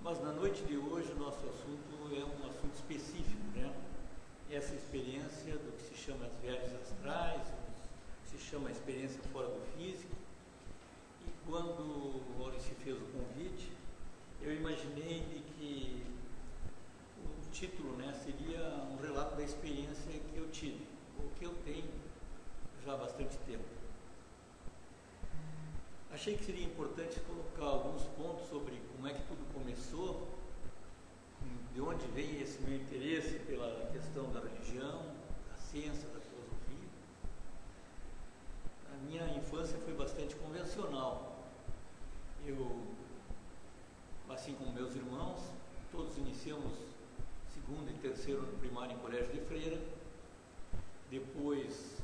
Mas na noite de hoje o nosso assunto é um assunto específico, né? Essa experiência do que se chama as viagens astrais, se chama a experiência fora do físico. E quando o Maurício fez o convite, eu imaginei de que o título, né, seria um relato da experiência que eu tive, ou que eu tenho já há bastante tempo. Achei que seria importante colocar alguns pontos sobre como é que tudo começou, de onde vem esse meu interesse pela questão da religião, da ciência, da filosofia. A minha infância foi bastante convencional. Eu, assim como meus irmãos, todos iniciamos segundo e terceiro ano primário em colégio de freira. Depois,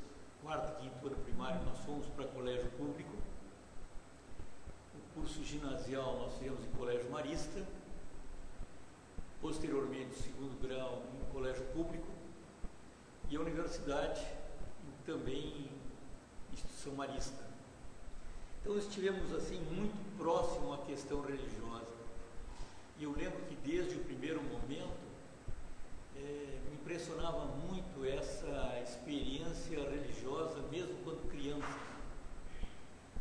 quarto e quinto ano primário, nós fomos para colégio público. O curso ginasial nós fizemos em colégio marista. Posteriormente, segundo grau em colégio público. E a universidade também em instituição marista. Então estivemos assim muito próximo à questão religiosa. E eu lembro que desde o primeiro momento me impressionava muito essa experiência religiosa, mesmo quando criança.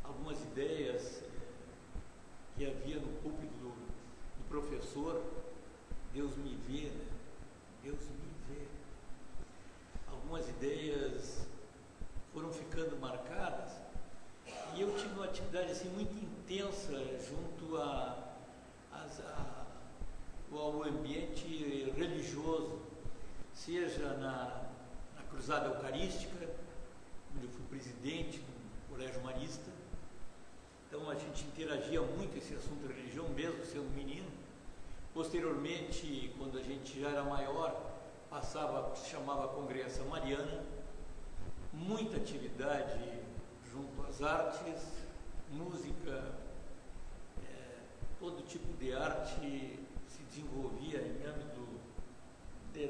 Algumas ideias que havia no púlpito do professor, Deus me vê, né? Deus me vê. Algumas ideias foram ficando marcadas e eu tive uma atividade assim muito intensa junto ao ambiente religioso, seja na Cruzada Eucarística, onde eu fui presidente do Colégio Marista. Então a gente interagia muito esse assunto de religião, mesmo sendo menino. Posteriormente, quando a gente já era maior, passava, se chamava Congregação Mariana, muita atividade junto às artes, música, todo tipo de arte se desenvolvia em âmbito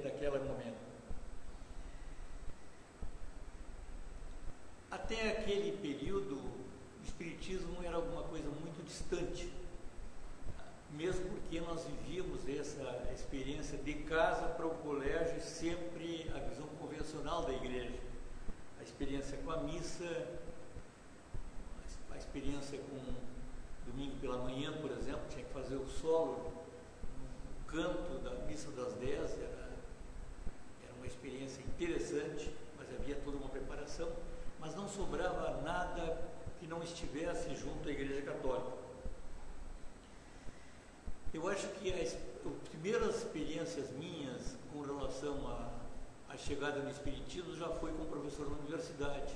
daquele momento. Até aquele período, o espiritismo era alguma coisa muito distante, mesmo porque nós vivíamos essa experiência de casa para o colégio, sempre a visão convencional da igreja, a experiência com a missa, a experiência com domingo pela manhã, por exemplo, tinha que fazer o solo, o canto da missa das 10, era uma experiência interessante, mas havia toda uma preparação, mas não sobrava nada que não estivesse junto à Igreja Católica. Eu acho que as primeiras experiências minhas com relação à chegada no Espiritismo já foi com o professor na universidade.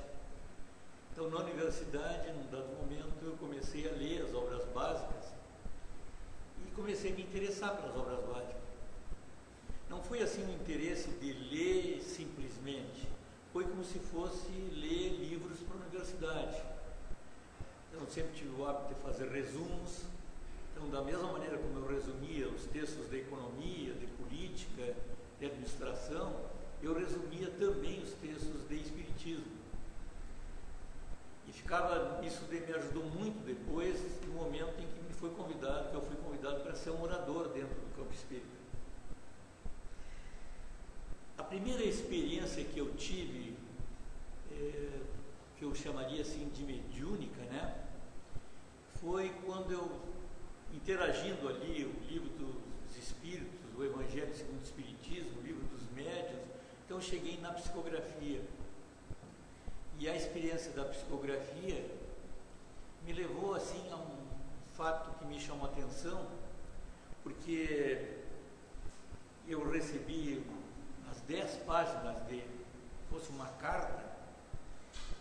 Então, na universidade, num dado momento, eu comecei a ler as obras básicas e comecei a me interessar pelas obras básicas. Não foi assim um interesse de ler simplesmente, foi como se fosse ler livros para a universidade. Eu sempre tive o hábito de fazer resumos. Então, da mesma maneira como eu resumia os textos de economia, de política, de administração, eu resumia também os textos de espiritismo. E isso me ajudou muito depois, no momento em que eu fui convidado para ser um orador dentro do campo espírita. A primeira experiência que eu tive, que eu chamaria assim de mediúnica, né, foi quando eu, interagindo ali o livro dos Espíritos, o Evangelho segundo o Espiritismo, o livro dos Médiuns, então eu cheguei na psicografia. E a experiência da psicografia me levou assim a um fato que me chamou a atenção, porque eu recebi as 10 páginas fosse uma carta,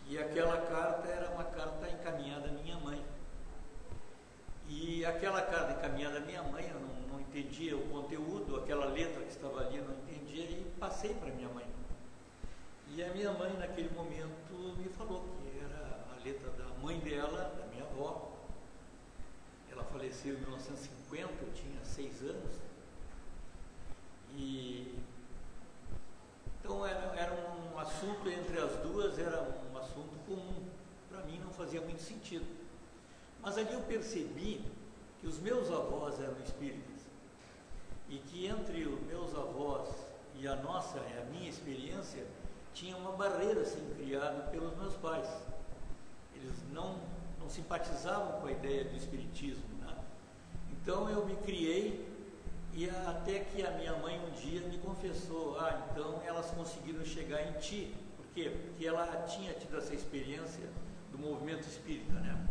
e aquela carta era uma carta encaminhada à minha mãe. E aquela carta encaminhada à minha mãe, eu não entendia o conteúdo, aquela letra que estava ali eu não entendia, e passei para minha mãe. E a minha mãe, naquele momento, me falou que era a letra da mãe dela, da minha avó. Ela faleceu em 1950, eu tinha 6 anos. E então era um assunto entre as duas, era um assunto comum. Para mim não fazia muito sentido. Mas ali eu percebi que os meus avós eram espíritas. e que entre os meus avós e a minha experiência, tinha uma barreira assim, criada pelos meus pais. Eles não simpatizavam com a ideia do espiritismo, né? Então eu me criei, e até que a minha mãe um dia me confessou: então elas conseguiram chegar em ti. Por quê? Porque ela tinha tido essa experiência do movimento espírita, né?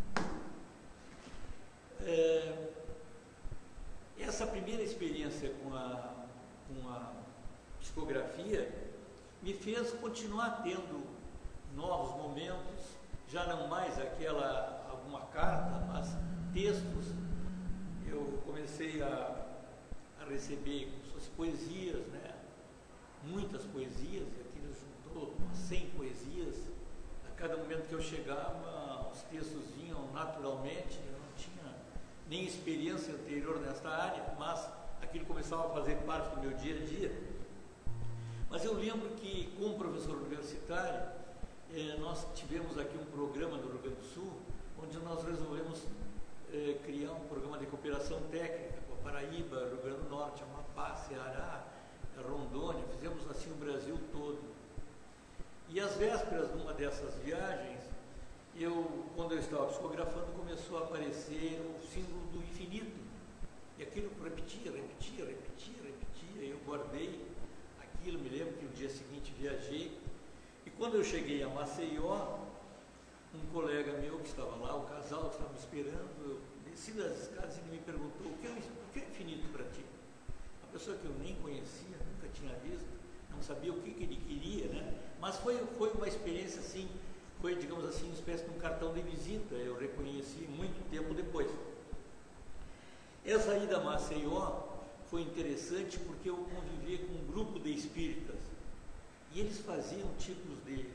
Essa primeira experiência com a psicografia me fez continuar tendo novos momentos, já não mais alguma carta, mas textos. Eu comecei a receber suas poesias, né? Muitas poesias, e aquilo juntou umas 100 poesias. A cada momento que eu chegava, os textos vinham naturalmente. Eu não tinha nem experiência anterior nesta área, mas aquilo começava a fazer parte do meu dia a dia. Mas eu lembro que, como professor universitário, nós tivemos aqui um programa no Rio Grande do Sul, onde nós resolvemos criar um programa de cooperação técnica com a Paraíba, Rio Grande do Norte, Amapá, Ceará, Rondônia. Fizemos assim o Brasil todo. E às vésperas de uma dessas viagens, quando eu estava psicografando, começou a aparecer o símbolo do infinito. E aquilo repetia. Eu guardei aquilo, me lembro que no dia seguinte viajei. E quando eu cheguei a Maceió, um colega meu que estava lá, o casal que estava me esperando, eu desci das escadas e ele me perguntou: o que é infinito para ti? Uma pessoa que eu nem conhecia, nunca tinha visto, não sabia o que ele queria, né? Mas foi uma experiência assim, foi, digamos assim, uma espécie de um cartão de visita. Eu reconheci muito tempo depois. Essa ida a Maceió foi interessante porque eu convivia com um grupo de espíritas e eles faziam tipos de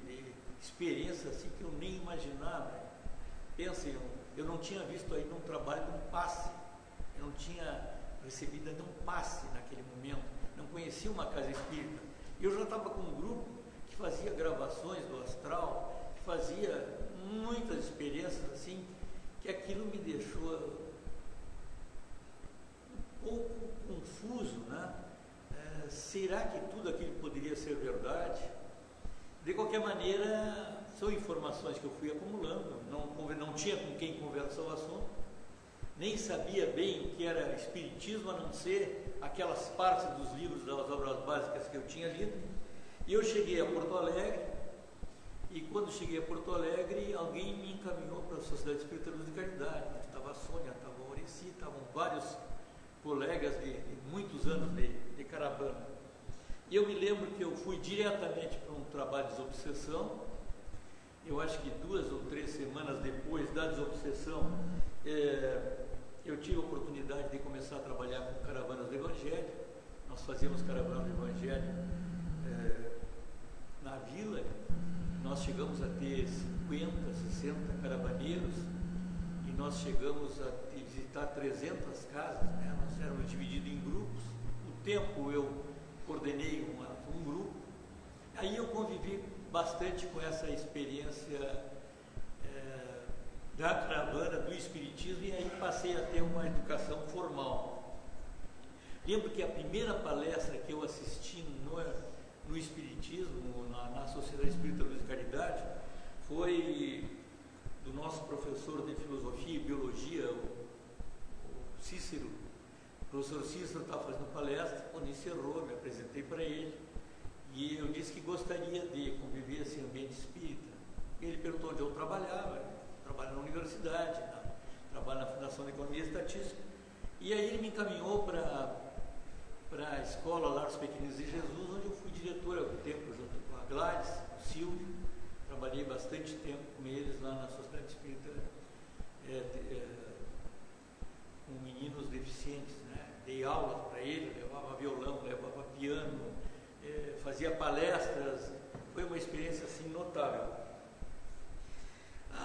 experiência assim que eu nem imaginava. Pensem, eu não tinha visto aí um trabalho de um passe, eu não tinha recebido ainda um passe naquele momento, não conhecia uma casa espírita. E eu já estava com um grupo que fazia gravações do astral, que fazia muitas experiências assim, que aquilo me deixou um pouco confuso, né? Será que tudo aquilo poderia ser verdade? De qualquer maneira, são informações que eu fui acumulando, não tinha com quem conversar o assunto, nem sabia bem o que era espiritismo, a não ser aquelas partes dos livros das obras básicas que eu tinha lido. E eu cheguei a Porto Alegre, e quando cheguei a Porto Alegre, alguém me encaminhou para a Sociedade Espírita Luz de Caridade. Estava a Sônia, estava a Aureci, estavam vários colegas de muitos anos de caravana. E eu me lembro que eu fui diretamente para um trabalho de desobsessão. Eu acho que 2 ou 3 semanas depois da desobsessão, eu tive a oportunidade de começar a trabalhar com caravanas do Evangelho. Nós fazíamos caravanas do Evangelho na vila. Nós chegamos a ter 50, 60 caravaneiros e nós chegamos a visitar 300 casas, né? Nós éramos divididos em grupos. O tempo eu coordenei um grupo. Aí eu convivi bastante com essa experiência da caravana, do espiritismo, e aí passei a ter uma educação formal. Lembro que a primeira palestra que eu assisti no espiritismo, na Sociedade Espírita Luz de Caridade, foi do nosso professor de filosofia e biologia, o Cícero. O professor Cícero estava fazendo palestra. Quando encerrou, me apresentei para ele e eu disse que gostaria de conviver nesse ambiente espírita. Ele perguntou onde eu trabalhava. Eu trabalho na universidade, trabalho na Fundação de Economia e Estatística. E aí ele me encaminhou para a escola Lar dos Pequeninos de Jesus, onde eu fui diretor há algum tempo, junto com a Gladys, o Silvio. Trabalhei bastante tempo com eles lá na Sociedade Espírita, com meninos deficientes, né? Dei aulas para eles, levava violão, levava piano, fazia palestras. Foi uma experiência assim notável.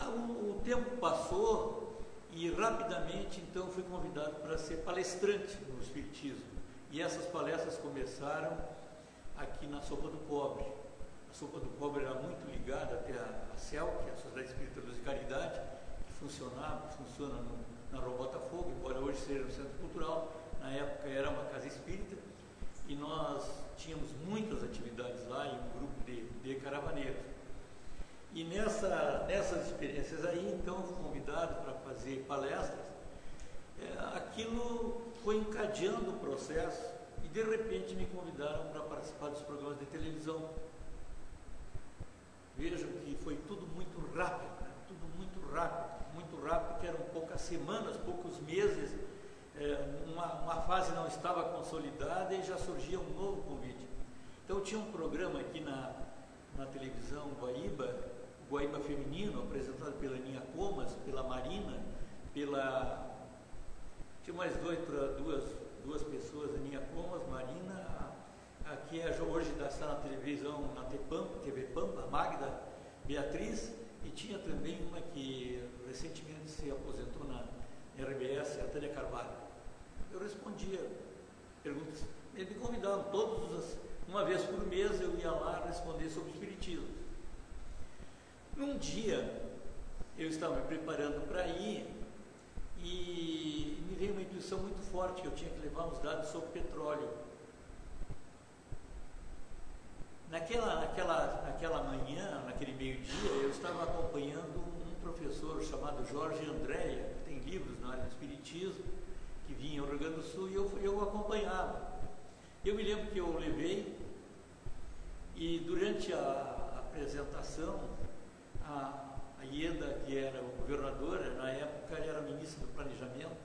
O tempo passou e rapidamente então fui convidado para ser palestrante no Espiritismo. E essas palestras começaram aqui na Sopa do Pobre. A Sopa do Pobre era muito ligada até a CEL, que é a Sociedade Espírita Luz de Caridade, que funciona na Rua Botafogo, embora hoje seja no Centro Cultural, na época era uma casa espírita, e nós tínhamos muitas atividades lá e um grupo de caravaneiros. E nessas experiências aí, então, eu fui convidado para fazer palestras. Aquilo foi encadeando o processo e, de repente, me convidaram para participar dos programas de televisão. Vejam que foi tudo muito rápido, né? Tudo muito rápido, que eram poucas semanas, poucos meses, uma fase não estava consolidada e já surgia um novo convite. Então tinha um programa aqui na televisão Guaíba Feminino, apresentado pela Aninha Comas, pela Marina, tinha mais duas pessoas, Aninha Comas, Marina, aqui hoje está na televisão, na TV Pampa, a Magda Beatriz, e tinha também uma que recentemente se aposentou na RBS, a Tânia Carvalho. Eu respondia perguntas, eles me convidavam uma vez por mês, eu ia lá responder sobre o espiritismo. Num dia, eu estava me preparando para ir e me veio uma intuição muito forte, que eu tinha que levar uns dados sobre petróleo. Naquela manhã, naquele meio-dia, eu estava acompanhando um professor chamado Jorge Andréia, que tem livros na área do espiritismo, que vinha ao Rio Grande do Sul, e eu o acompanhava. Eu me lembro que eu levei, e durante a apresentação, a Ieda, que era governadora, na época ela era ministra do Planejamento,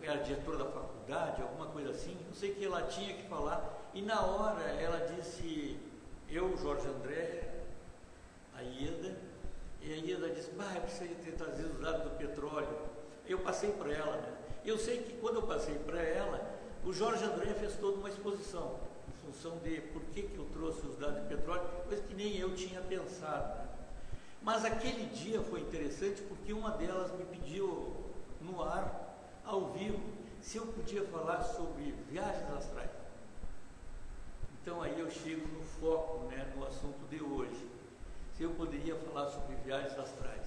era diretora da faculdade, alguma coisa assim, eu sei que ela tinha que falar, e na hora ela disse, eu, Jorge André, a Ieda, e a Ieda disse, eu preciso ter trazido os dados do petróleo. Eu passei para ela, né? Eu sei que quando eu passei para ela, o Jorge André fez toda uma exposição, em função de por que eu trouxe os dados do petróleo, coisa que nem eu tinha pensado, né? Mas aquele dia foi interessante porque uma delas me pediu no ar, ao vivo, se eu podia falar sobre viagens astrais. Então aí eu chego no foco, né, no assunto de hoje. Se eu poderia falar sobre viagens astrais.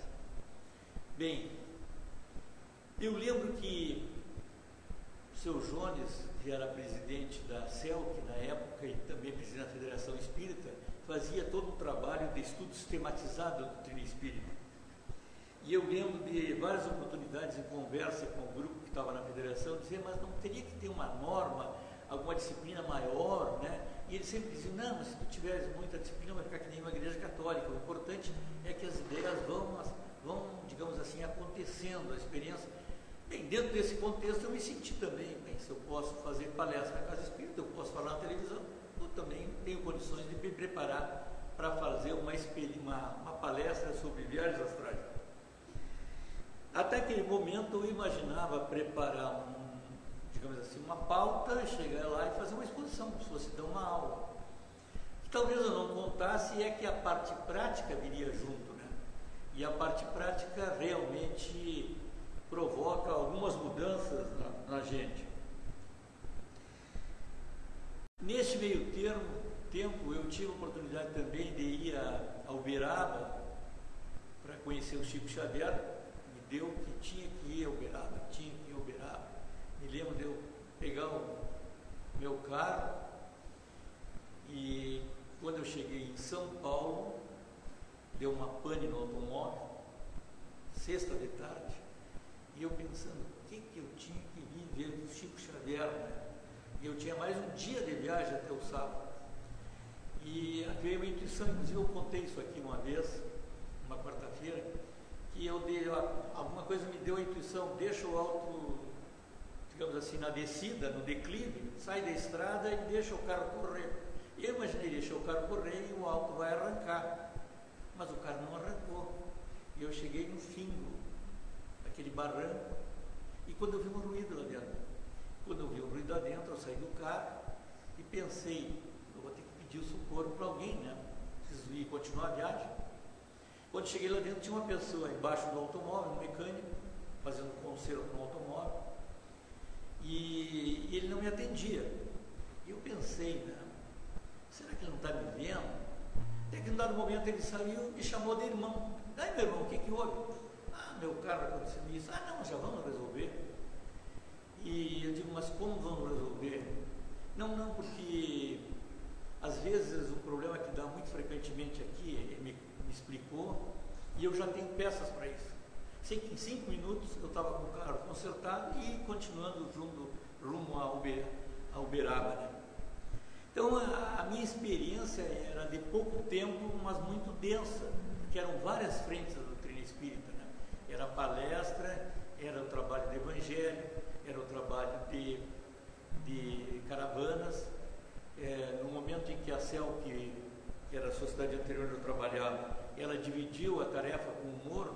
Bem, eu lembro que o seu Jones, que era presidente da CELC na época e também presidente da Federação Espírita, fazia todo um trabalho de estudo sistematizado da doutrina espírita. E eu lembro de várias oportunidades em conversa com o grupo que estava na federação, dizer, mas não teria que ter uma norma, alguma disciplina maior, né? E eles sempre diziam, não, mas se tu tiveres muita disciplina, vai ficar que nem uma igreja católica. O importante é que as ideias vão, digamos assim, acontecendo, a experiência. Bem, dentro desse contexto eu me senti também, se eu posso fazer palestra na Casa Espírita, eu posso falar na televisão, eu também tenho condições de me preparar para fazer uma palestra sobre viagens astrais. Até aquele momento eu imaginava preparar digamos assim, uma pauta, chegar lá e fazer uma exposição, como se fosse dar uma aula. O que talvez eu não contasse é que a parte prática viria junto, né? E a parte prática realmente provoca algumas mudanças na gente. Neste meio tempo, eu tive a oportunidade também de ir a Uberaba para conhecer o Chico Xavier. Me deu que tinha que ir a Uberaba. Me lembro de eu pegar o meu carro e quando eu cheguei em São Paulo, deu uma pane no automóvel, sexta de tarde, e eu pensando, o que eu tinha que vir ver do Chico Xavier, né? E eu tinha mais um dia de viagem até o sábado. E veio uma intuição, inclusive eu contei isso aqui uma vez, uma quarta-feira, que alguma coisa me deu a intuição, deixa o auto, digamos assim, na descida, no declive, sai da estrada e deixa o carro correr. Eu imaginei deixar o carro correr e o auto vai arrancar, mas o carro não arrancou. E eu cheguei no fim daquele barranco, e quando eu vi um ruído lá dentro, eu saí do carro e pensei, eu vou ter que pedir o socorro para alguém, né? Preciso ir continuar a viagem. Quando cheguei lá dentro, tinha uma pessoa embaixo do automóvel, um mecânico, fazendo conserto no automóvel, e ele não me atendia. E eu pensei, né? Será que ele não está me vendo? Até que em dado momento ele saiu e chamou de irmão. Aí, meu irmão, o que houve? Meu carro aconteceu isso. Não, já vamos resolver. E eu digo, mas como vamos resolver? Não, porque às vezes o problema que dá muito frequentemente aqui, ele me explicou, e eu já tenho peças para isso. Sei que em 5 minutos eu estava com o carro consertado e continuando rumo a Uberaba, né? Então a minha experiência era de pouco tempo, mas muito densa, porque eram várias frentes da doutrina espírita, né? Era a palestra, era o trabalho de evangelho, era o trabalho de caravanas. No momento em que a CEL, que era a sociedade anterior onde eu trabalhava, ela dividiu a tarefa com o Moro,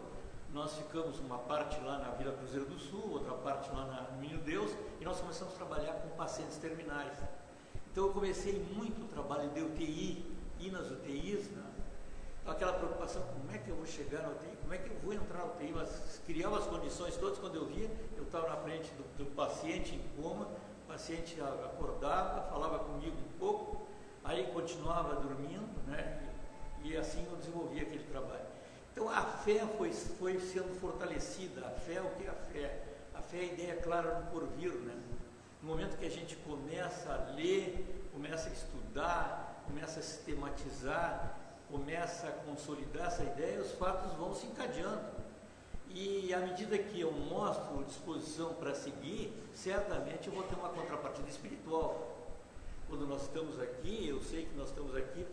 nós ficamos uma parte lá na Vila Cruzeiro do Sul, outra parte lá no Menino Deus, e nós começamos a trabalhar com pacientes terminais. Então eu comecei muito o trabalho de UTI, ir nas UTIs, né? Então aquela preocupação, como é que eu vou chegar na UTI, como é que eu vou entrar na UTI, mas criava as condições todas. Quando eu via, eu estava na frente do paciente em coma, o paciente acordava, falava comigo um pouco, aí continuava dormindo, né? E assim eu desenvolvia aquele trabalho. Então a fé foi sendo fortalecida. A fé, o que é a fé? A fé é a ideia clara no porvir, né? No momento que a gente começa a ler, começa a estudar, começa a sistematizar, começa a consolidar essa ideia, os fatos vão se encadeando. E à medida que eu mostro disposição para seguir, certamente eu vou ter uma contrapartida espiritual. Quando nós estamos aqui, eu sei que nós estamos aqui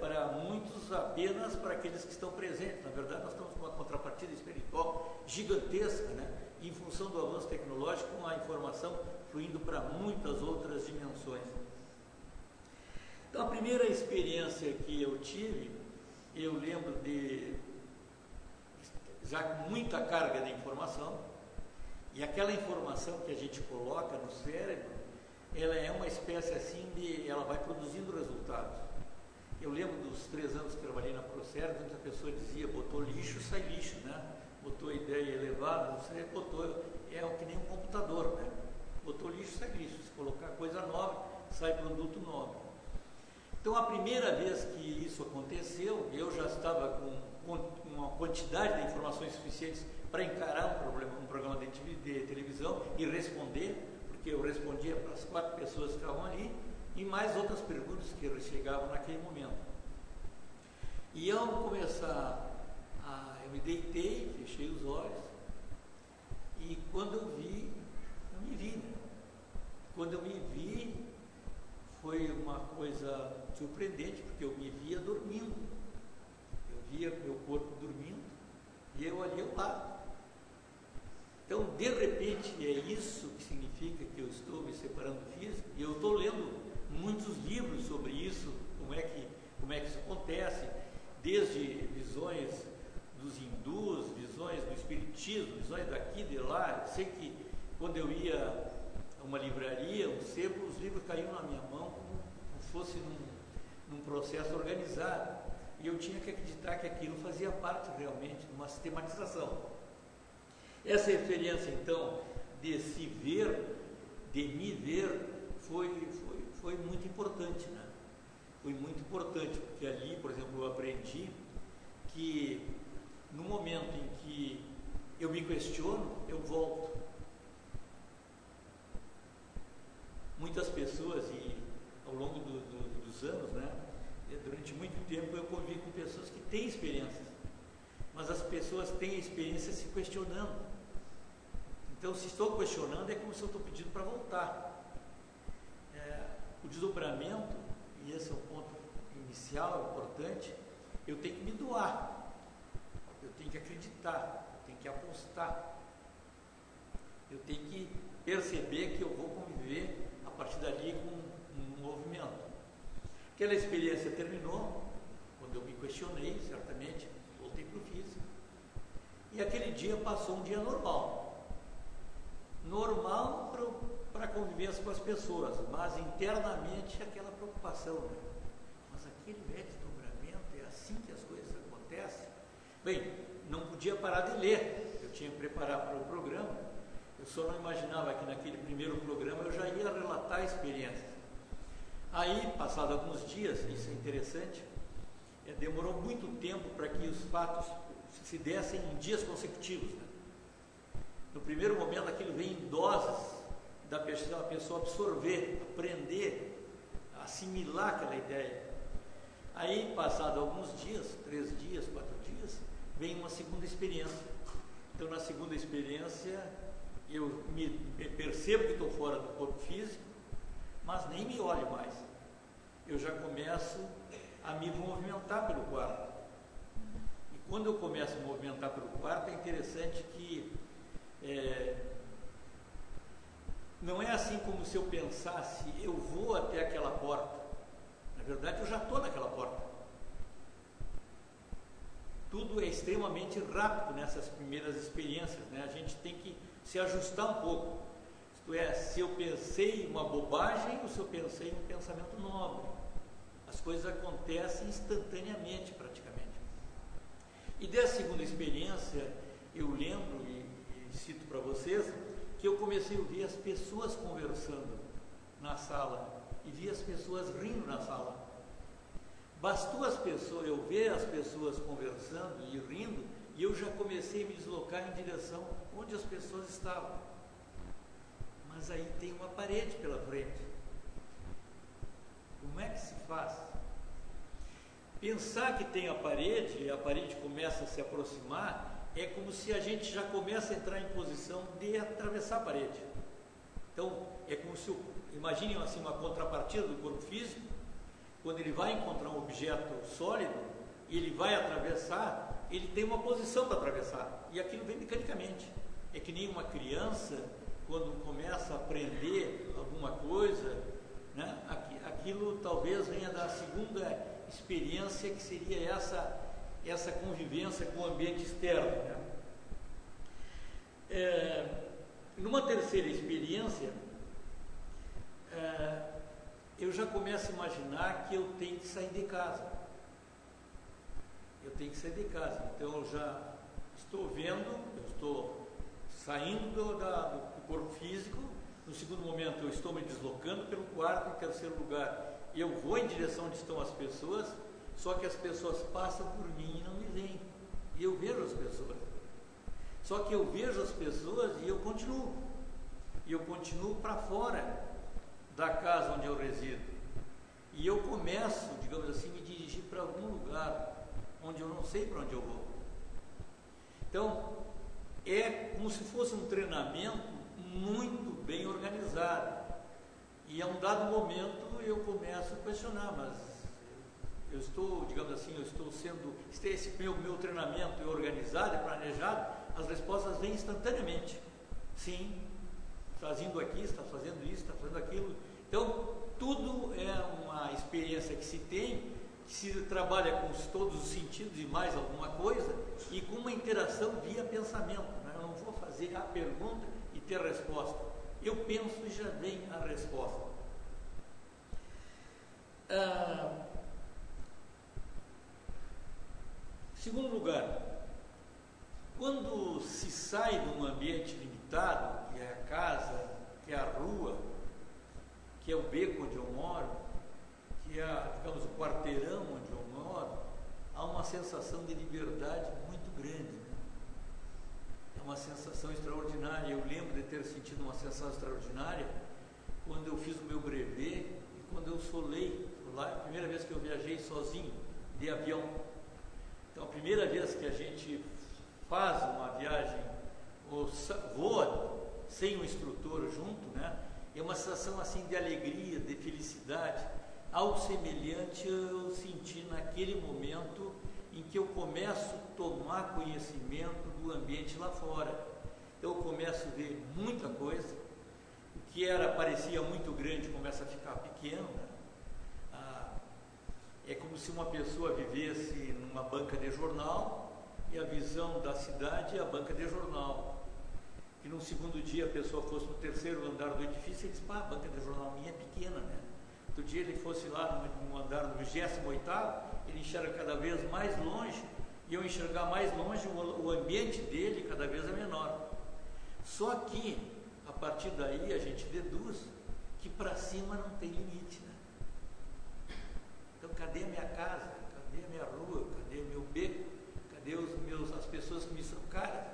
para muitos apenas para aqueles que estão presentes. Na verdade, nós estamos com uma contrapartida espiritual gigantesca, né? Em função do avanço tecnológico, com a informação fluindo para muitas outras dimensões. Então, a primeira experiência que eu tive, eu lembro de já com muita carga de informação, e aquela informação que a gente coloca no cérebro, ela é uma espécie assim ela vai produzindo resultados. Eu lembro dos 3 anos que trabalhei na Procer, muita pessoa dizia, botou lixo, sai lixo, né? Botou ideia elevada, não sei, é que nem um computador, né? Botou lixo, sai lixo. Se colocar coisa nova, sai produto novo. Então, a primeira vez que isso aconteceu, eu já estava com uma quantidade de informações suficientes para encarar um programa de televisão e responder, porque eu respondia para as 4 pessoas que estavam ali, e mais outras perguntas que chegavam naquele momento. E ao começar, eu me deitei, fechei os olhos, e quando eu me vi, né? Quando eu me vi, foi uma coisa surpreendente, porque eu me via dormindo. Eu via meu corpo dormindo, e eu ali ao lado. Então, de repente, é isso que significa que eu estou me separando do físico, e eu estou lendo muitos livros sobre isso, como é que isso acontece, desde visões dos hindus, visões do espiritismo, visões daqui, de lá. Eu sei que quando eu ia a uma livraria, um sebo, os livros caíam na minha mão como se fosse num processo organizado, e eu tinha que acreditar que aquilo fazia parte realmente de uma sistematização. Essa experiência, então, de se ver, de me ver, foi muito importante, né? Foi muito importante, porque ali, por exemplo, eu aprendi que no momento em que eu me questiono, eu volto. Muitas pessoas, e ao longo dos anos, né, durante muito tempo eu convivi com pessoas que têm experiências, mas as pessoas têm a experiência se questionando. Então, se estou questionando, é como se eu estou pedindo para voltar. O desdobramento, e esse é o ponto inicial, importante, eu tenho que me doar, eu tenho que acreditar, eu tenho que apostar, eu tenho que perceber que eu vou conviver a partir dali com um movimento. Aquela experiência terminou, quando eu me questionei, certamente, voltei para o físico, e aquele dia passou um dia normal para a convivência com as pessoas, mas internamente aquela preocupação, né? Mas aquele velho desdobramento, é assim que as coisas acontecem? Bem, não podia parar de ler, eu tinha que preparar para o programa, eu só não imaginava que naquele primeiro programa eu já ia relatar a experiência. Aí, passado alguns dias, isso é interessante, demorou muito tempo para que os fatos se dessem em dias consecutivos, né? No primeiro momento aquilo vem em doses da pessoa absorver, aprender, assimilar aquela ideia. Aí, passado alguns dias, 3 dias, 4 dias, vem uma segunda experiência. Então, na segunda experiência, eu me percebo que estou fora do corpo físico, mas nem me olho mais. Eu já começo a me movimentar pelo quarto. E quando eu começo a movimentar pelo quarto, é interessante que não é assim como se eu pensasse, eu vou até aquela porta. Na verdade, eu já estou naquela porta. Tudo é extremamente rápido nessas primeiras experiências, né? A gente tem que se ajustar um pouco. Isto é, se eu pensei uma bobagem ou se eu pensei um pensamento nobre. As coisas acontecem instantaneamente, praticamente. E dessa segunda experiência, eu lembro e cito para vocês que eu comecei a ouvir as pessoas conversando na sala e vi as pessoas rindo na sala. Bastou eu ver as pessoas conversando e rindo, e eu já comecei a me deslocar em direção onde as pessoas estavam. Mas aí tem uma parede pela frente. Como é que se faz? Pensar que tem a parede e a parede começa a se aproximar, é como se a gente já começa a entrar em posição de atravessar a parede. Então, é como se, imaginem assim uma contrapartida do corpo físico, quando ele vai encontrar um objeto sólido, e ele vai atravessar, ele tem uma posição para atravessar, e aquilo vem mecanicamente. É que nem uma criança, quando começa a aprender alguma coisa, né, aquilo talvez venha da segunda experiência, que seria essa convivência com o ambiente externo, né? Numa terceira experiência, eu já começo a imaginar que eu tenho que sair de casa. Então eu já estou vendo, eu estou saindo do corpo físico. No segundo momento eu estou me deslocando pelo quarto. Em terceiro lugar, eu vou em direção onde estão as pessoas, só que as pessoas passam por mim e não me veem. E eu vejo as pessoas. Só que eu vejo as pessoas e eu continuo. E eu continuo para fora da casa onde eu resido. E eu começo, digamos assim, me dirigir para algum lugar onde eu não sei para onde eu vou. Então, é como se fosse um treinamento muito bem organizado. E a um dado momento eu começo a questionar, mas eu estou, digamos assim, esse meu treinamento é organizado, é planejado, as respostas vêm instantaneamente. Sim, está indo aqui, está fazendo isso, está fazendo aquilo. Então, tudo é uma experiência que se tem, que se trabalha com todos os sentidos e mais alguma coisa, e com uma interação via pensamento, né? Eu não vou fazer a pergunta e ter a resposta. Eu penso e já vem a resposta. Segundo lugar, quando se sai de um ambiente limitado, que é a casa, que é a rua, que é o beco onde eu moro, que é, digamos, o quarteirão onde eu moro, há uma sensação de liberdade muito grande, né? É uma sensação extraordinária. Eu lembro de ter sentido uma sensação extraordinária quando eu fiz o meu brevet e quando eu solei lá, a primeira vez que eu viajei sozinho de avião. Então, a primeira vez que a gente faz uma viagem ou voa sem um instrutor junto, né? É uma sensação assim de alegria, de felicidade, algo semelhante eu senti naquele momento em que eu começo a tomar conhecimento do ambiente lá fora. Eu começo a ver muita coisa, o que parecia muito grande começa a ficar pequeno, né? É como se uma pessoa vivesse numa banca de jornal e a visão da cidade é a banca de jornal. E no segundo dia a pessoa fosse no terceiro andar do edifício e disse, a banca de jornal minha é pequena, né? Outro dia ele fosse lá no andar do 28º, ele enxerga cada vez mais longe, e ao enxergar mais longe, o ambiente dele cada vez é menor. Só que, a partir daí, a gente deduz que para cima não tem limite, né? Então, cadê a minha casa? Cadê a minha rua? Cadê o meu beco? Cadê as pessoas que me são caras?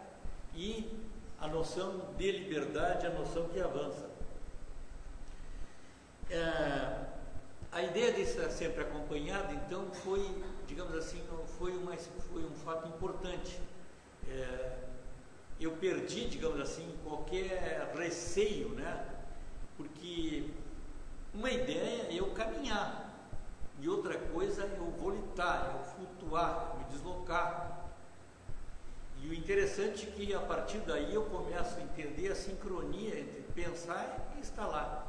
E a noção de liberdade, a noção que avança. A ideia de estar sempre acompanhado, então, foi, digamos assim, foi um fato importante. Eu perdi, digamos assim, qualquer receio, né? Porque uma ideia é eu caminhar, e outra coisa é eu volitar, eu flutuar, me deslocar. E o interessante é que a partir daí eu começo a entender a sincronia entre pensar e estar lá.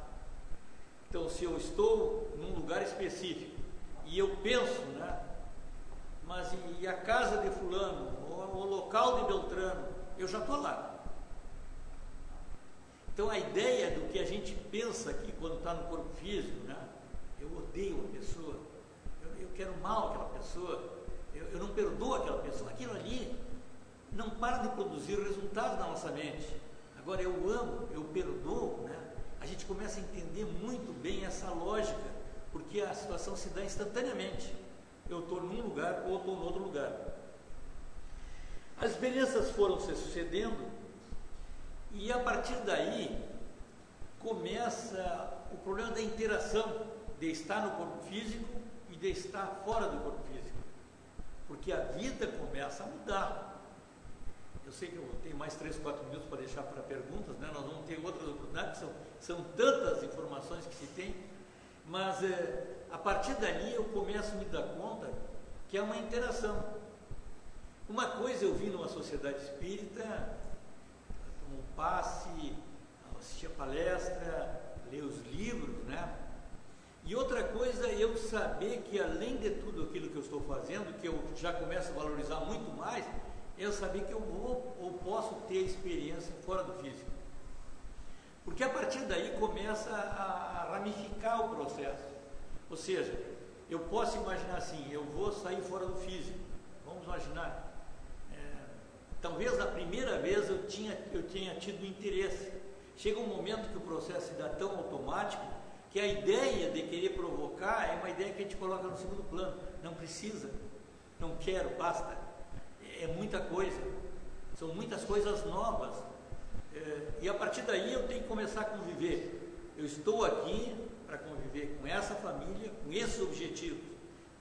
Então, se eu estou num lugar específico e eu penso, né? Mas e a casa de fulano, ou o local de Beltrano, eu já estou lá. Então, a ideia do que a gente pensa aqui quando está no corpo físico, né? Eu odeio uma pessoa, eu quero mal aquela pessoa, eu não perdoo aquela pessoa, aquilo ali não para de produzir resultados na nossa mente. Agora, eu amo, eu perdoo, né? A gente começa a entender muito bem essa lógica, porque a situação se dá instantaneamente. Eu estou num lugar ou estou em outro lugar. As experiências foram se sucedendo e a partir daí começa o problema da interação, de estar no corpo físico e de estar fora do corpo físico, porque a vida começa a mudar. Eu sei que eu tenho mais 3, 4 minutos para deixar para perguntas, né? Nós vamos ter outras oportunidades, são tantas informações que se tem, mas a partir dali eu começo a me dar conta que é uma interação. Uma coisa eu vi numa sociedade espírita, tomar um passe, assistir a palestra, ler os livros, né? E outra coisa é eu saber que além de tudo aquilo que eu estou fazendo, que eu já começo a valorizar muito mais, eu saber que eu vou ou posso ter experiência fora do físico. Porque a partir daí começa a ramificar o processo. Ou seja, eu posso imaginar assim, eu vou sair fora do físico. Vamos imaginar. Talvez na primeira vez eu tenha tido interesse. Chega um momento que o processo se dá tão automático que a ideia de querer provocar é uma ideia que a gente coloca no segundo plano. Não precisa, não quero, basta. É muita coisa, são muitas coisas novas, e a partir daí eu tenho que começar a conviver. Eu estou aqui para conviver com essa família, com esses objetivos.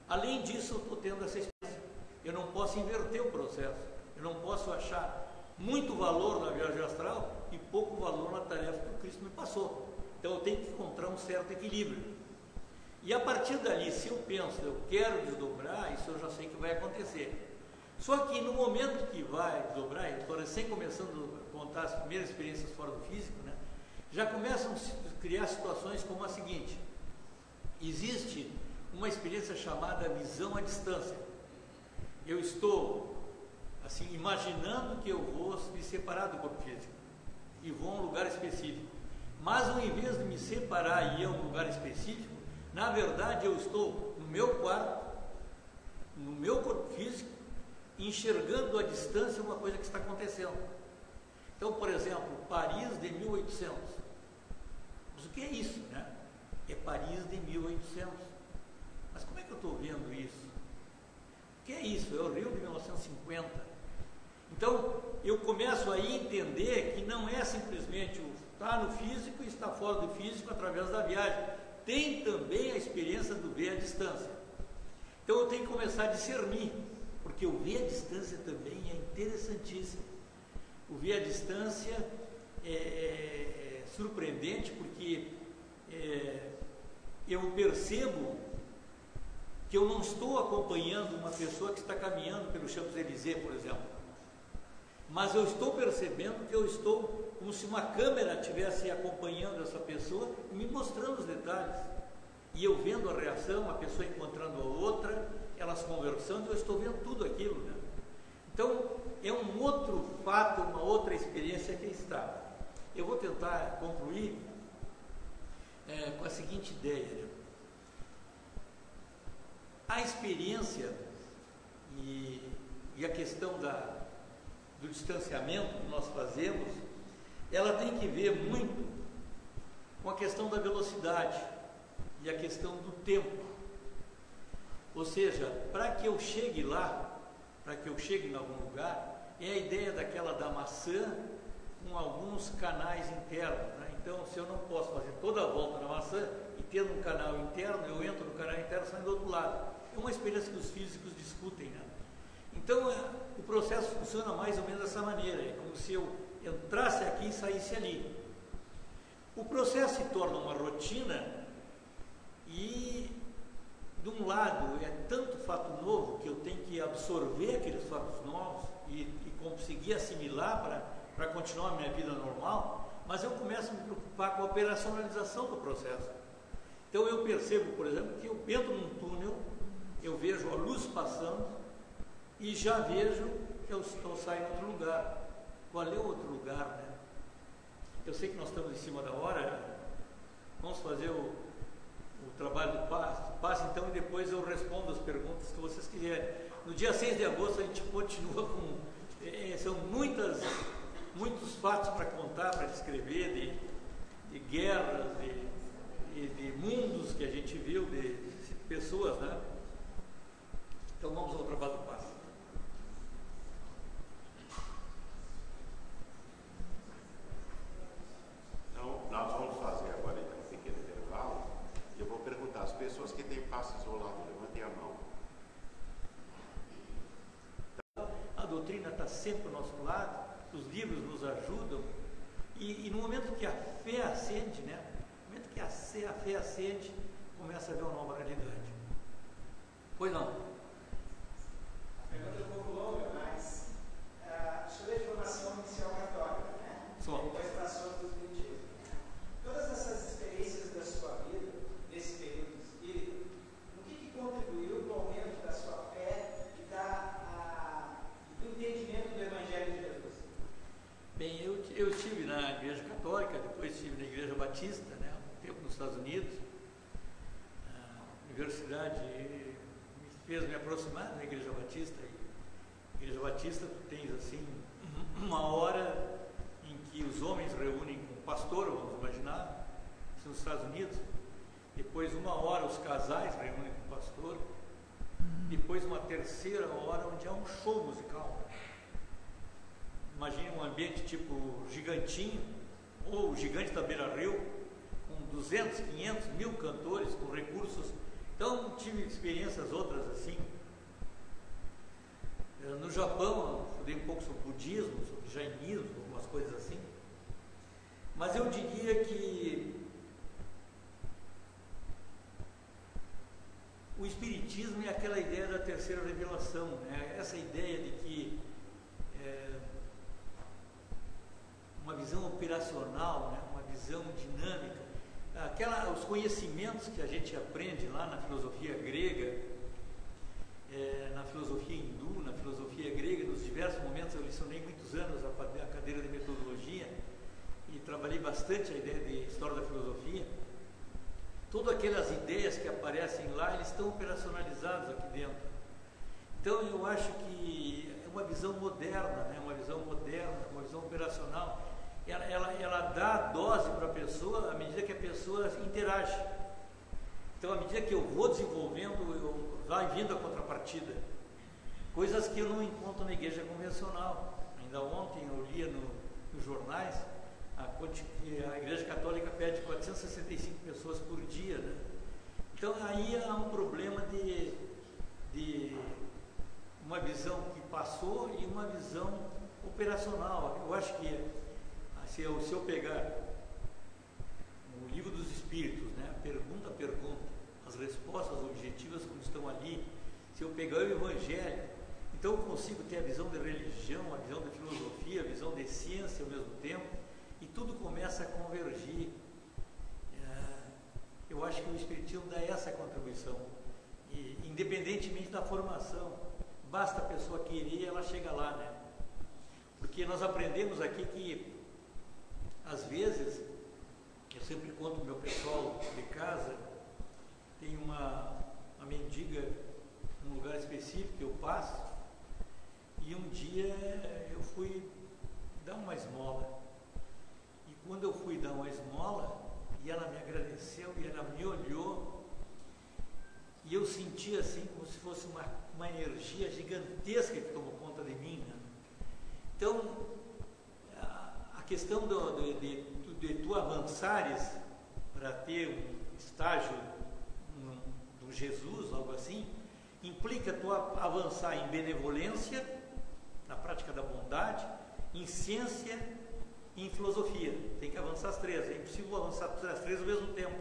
Além disso, eu estou tendo essa experiência. Eu não posso inverter o processo, eu não posso achar muito valor na viagem astral e pouco valor na tarefa que o Cristo me passou. Então eu tenho que encontrar um certo equilíbrio. E a partir dali, se eu penso, eu quero desdobrar, isso eu já sei que vai acontecer. Só que no momento que vai desdobrar, eu estou recém começando a contar as primeiras experiências fora do físico, né? Já começam a se criar situações como a seguinte: existe uma experiência chamada visão à distância. Eu estou assim imaginando que eu vou me separar do corpo físico e vou a um lugar específico, mas ao invés de me separar e ir a um lugar específico, na verdade eu estou no meu quarto, no meu corpo físico, enxergando à distância uma coisa que está acontecendo. Então, por exemplo, Paris de 1800. Mas o que é isso, né? É Paris de 1800. Mas como é que eu estou vendo isso? O que é isso? É o Rio de 1950. Então, eu começo a entender que não é simplesmente o estar no físico e estar fora do físico através da viagem. Tem também a experiência do ver à distância. Então, eu tenho que começar a discernir. Porque o ver à distância também é interessantíssimo. O ver à distância é surpreendente porque eu percebo que eu não estou acompanhando uma pessoa que está caminhando pelos Champs-Élysées, por exemplo. Mas eu estou percebendo que eu estou como se uma câmera estivesse acompanhando essa pessoa e me mostrando os detalhes. E eu vendo a reação, a pessoa encontrando a outra, elas conversando, eu estou vendo tudo aquilo, né? Então, é um outro fato, uma outra experiência que está. Eu vou tentar concluir com a seguinte ideia, né? A experiência e a questão do distanciamento que nós fazemos, ela tem que ver muito com a questão da velocidade e a questão do tempo. Ou seja, para que eu chegue lá, para que eu chegue em algum lugar, é a ideia daquela da maçã com alguns canais internos, né? Então, se eu não posso fazer toda a volta na maçã e tendo um canal interno, eu entro no canal interno e saio do outro lado. É uma experiência que os físicos discutem, né? Então, o processo funciona mais ou menos dessa maneira. É como se eu entrasse aqui e saísse ali. O processo se torna uma rotina e, de um lado, é tanto fato novo que eu tenho que absorver aqueles fatos novos e conseguir assimilar para continuar a minha vida normal, mas eu começo a me preocupar com a operacionalização do processo. Então eu percebo, por exemplo, que eu entro num túnel, eu vejo a luz passando e já vejo que eu estou saindo em outro lugar. Qual é o outro lugar, né? Eu sei que nós estamos em cima da hora, vamos fazer o trabalho do passe então, e depois eu respondo as perguntas que vocês quiserem. No dia 6 de agosto a gente continua com... são muitos fatos para contar, para descrever, de guerras, de mundos que a gente viu, de pessoas, né? Então vamos ao trabalho do passe. Então, nós vamos fazer agora então, um pequeno intervalo e eu vou perguntar às pessoas que têm passe isolado, levantem a mão. A doutrina está sempre ao nosso lado, os livros nos ajudam, e no momento que a fé acende, né? No momento que a fé acende, começa a haver uma nova realidade. Pois não? A pergunta é um pouco longa, mas sobre a formação inicial católica, né? Só. Depois passou para o espiritismo. Todas essas experiências da sua vida, nesse período espírita, no que contribuiu para o aumento da sua fé e do entendimento do Evangelho de Jesus? Bem, eu estive na Igreja Católica, depois estive na Igreja Batista, né, um tempo nos Estados Unidos. A universidade me fez me aproximar da Igreja Batista. E a Igreja Batista, tu tens assim, uma hora em que os homens reúnem com o pastor, vamos imaginar, isso nos Estados Unidos. Depois uma hora os casais reúnem com o pastor. Depois uma terceira hora onde há um show musical. Imagine um ambiente tipo Gigantinho, ou o Gigante da Beira-Rio, com 200, 500, 1000 cantores, com recursos. Então, tive experiências outras assim. No Japão, eu estudei um pouco sobre budismo, sobre jainismo, algumas coisas assim. Mas eu diria que o espiritismo é aquela ideia da terceira revelação, né? Essa ideia de que uma visão operacional, né? Uma visão dinâmica, os conhecimentos que a gente aprende lá na filosofia grega, na filosofia hindu, na filosofia grega, nos diversos momentos. Eu lecionei muitos anos a cadeira de metodologia e trabalhei bastante a ideia de história da filosofia. Todas aquelas ideias que aparecem lá, eles estão operacionalizados aqui dentro. Então eu acho que é uma visão moderna, né? Uma visão moderna, uma visão operacional. Ela dá dose para a pessoa à medida que a pessoa interage. Então, à medida que eu vou desenvolvendo, vai vindo a contrapartida. Coisas que eu não encontro na igreja convencional. Ainda ontem eu lia nos jornais, a Igreja Católica pede 465 pessoas por dia, né? Então aí há um problema de uma visão que passou e uma visão operacional. Eu acho que se eu pegar o Livro dos Espíritos, né, pergunta a pergunta, as respostas objetivas como estão ali, se eu pegar o Evangelho, então eu consigo ter a visão de religião, a visão de filosofia, a visão de ciência ao mesmo tempo, e tudo começa a convergir. Eu acho que o Espiritismo dá essa contribuição, e, independentemente da formação, basta a pessoa querer e ela chega lá, né? Porque nós aprendemos aqui que, às vezes, eu sempre conto para o meu pessoal de casa, tem uma mendiga num lugar específico que eu passo, e um dia eu fui dar uma esmola. E quando eu fui dar uma esmola, e ela me agradeceu, e ela me olhou, e eu senti assim como se fosse uma energia gigantesca que tomou conta de mim, né? Então, questão de tu avançares para ter um estágio do Jesus, algo assim, implica tu avançar em benevolência, na prática da bondade, em ciência e em filosofia. Tem que avançar as três. É impossível avançar as três ao mesmo tempo.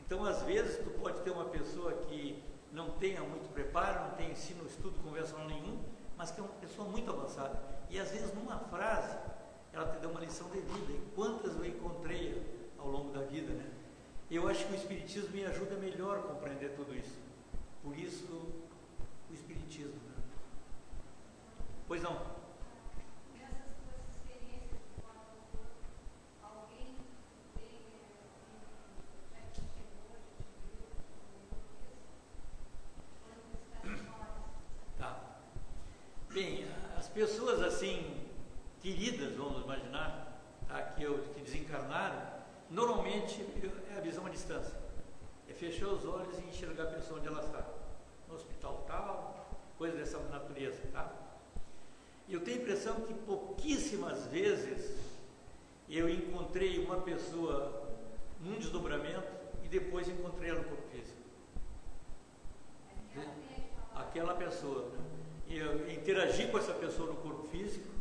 Então, às vezes, tu pode ter uma pessoa que não tenha muito preparo, não tenha ensino, estudo convencional nenhum, mas que é uma pessoa muito avançada. E, às vezes, numa frase, ela te dá uma lição de vida. E quantas eu encontrei ao longo da vida, né? Eu acho que o Espiritismo me ajuda melhor a compreender tudo isso. Por isso, o Espiritismo. Né? Pois não? Nessas tuas experiências, alguém já te chegou, já te viu, Tá. Bem, as pessoas assim, queridas, vamos imaginar, tá, que desencarnaram, normalmente é a visão à distância. É fechar os olhos e enxergar a pessoa onde ela está. No hospital tal, coisa dessa natureza, tá? Eu tenho a impressão que pouquíssimas vezes eu encontrei uma pessoa num desdobramento e depois encontrei ela no corpo físico. Aquela pessoa, né? Eu interagi com essa pessoa no corpo físico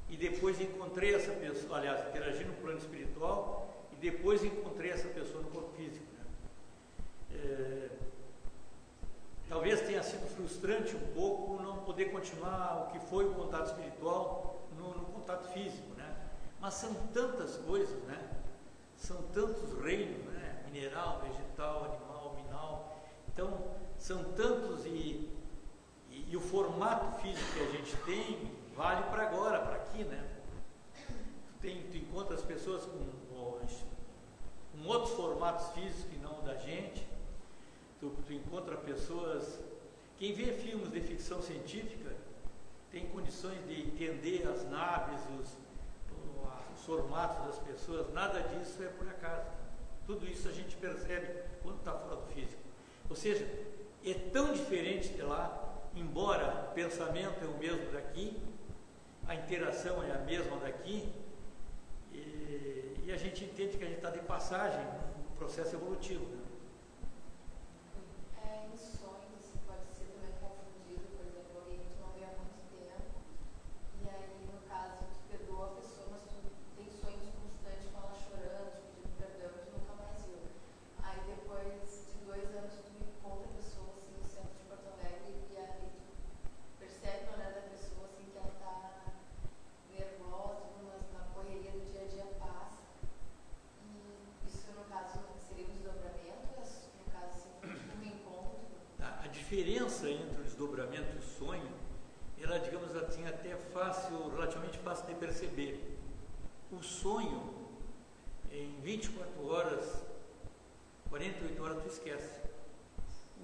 e depois encontrei essa pessoa, aliás, interagi no plano espiritual e depois encontrei essa pessoa no corpo físico. Né? Talvez tenha sido frustrante um pouco não poder continuar o que foi o contato espiritual no contato físico, né? Mas são tantas coisas, né? São tantos reinos, né? Mineral, vegetal, animal, minal. Então, são tantos e o formato físico que a gente tem vale para agora, para aqui, né? Tu encontra as pessoas com outros formatos físicos que não o da gente. Tu encontra pessoas... Quem vê filmes de ficção científica tem condições de entender as naves, os formatos das pessoas. Nada disso é por acaso. Tudo isso a gente percebe quando está fora do físico. Ou seja, é tão diferente de lá, embora o pensamento é o mesmo daqui, a interação é a mesma daqui, e a gente entende que a gente está de passagem no processo evolutivo. Né? Em sonhos pode ser também confundido, por exemplo, alguém que tu não vê há muito tempo, e aí no caso tu perdoa a pessoa, mas tu tem sonhos constantes com ela chorando, te pedindo perdão, tu nunca mais viu. Aí depois de 2 anos tu encontra a pessoa assim no centro de Porto Alegre e aí tu percebe no olhar da pessoa assim que ela está nervosa, mas na correria do dia a dia passa. E isso no caso seria um desdobramento, no caso assim, um encontro. A diferença entre o desdobramento e o sonho, ela, digamos assim, até relativamente fácil de perceber. O sonho, em 24 horas, 48 horas tu esquece.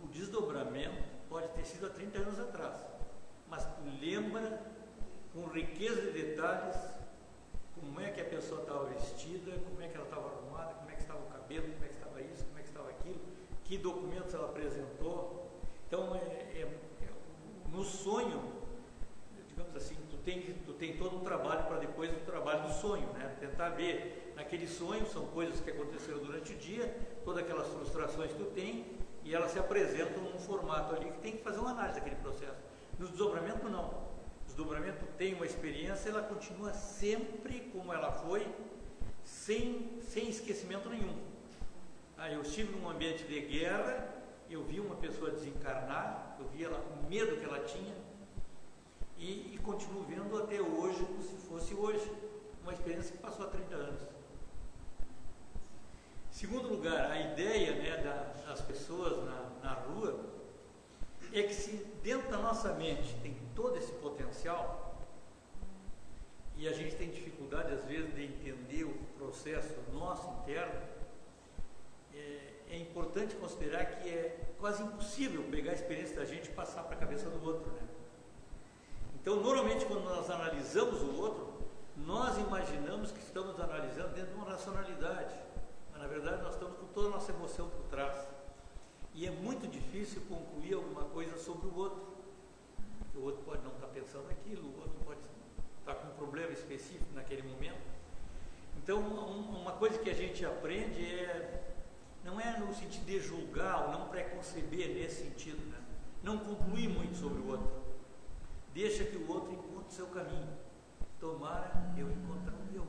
O desdobramento pode ter sido há 30 anos atrás, mas tu lembra com riqueza de detalhes como é que a pessoa estava vestida, como é que ela estava arrumada, como é que estava o cabelo, como é que estava isso, como é que estava aquilo, que documentos ela apresentou. Então, no sonho, digamos assim, tu tem todo um trabalho para depois do trabalho do sonho, né? Tentar ver naquele sonho, são coisas que aconteceram durante o dia, todas aquelas frustrações que tu tem, e elas se apresentam num formato ali que tem que fazer uma análise daquele processo. No desdobramento, não. O desdobramento tem uma experiência, ela continua sempre como ela foi, sem esquecimento nenhum. Eu estive num ambiente de guerra, eu vi uma pessoa desencarnar, eu vi o medo que ela tinha, e continuo vendo até hoje como se fosse hoje, uma experiência que passou há 30 anos. Em segundo lugar, a ideia, né, das pessoas na rua é que se dentro da nossa mente tem todo esse potencial e a gente tem dificuldade às vezes de entender o processo nosso interno, é importante considerar que é quase impossível pegar a experiência da gente e passar para a cabeça do outro, né? Então, normalmente, quando nós analisamos o outro, nós imaginamos que estamos analisando dentro de uma racionalidade, mas na verdade nós estamos com toda a nossa emoção por trás. E é muito difícil concluir alguma coisa sobre o outro. O outro pode não estar pensando aquilo, o outro pode estar com um problema específico naquele momento. Então, uma coisa que a gente aprende não é no sentido de julgar ou não preconceber nesse sentido, né? Não concluir muito sobre o outro. Deixa que o outro encontre o seu caminho. Tomara eu encontrar o meu.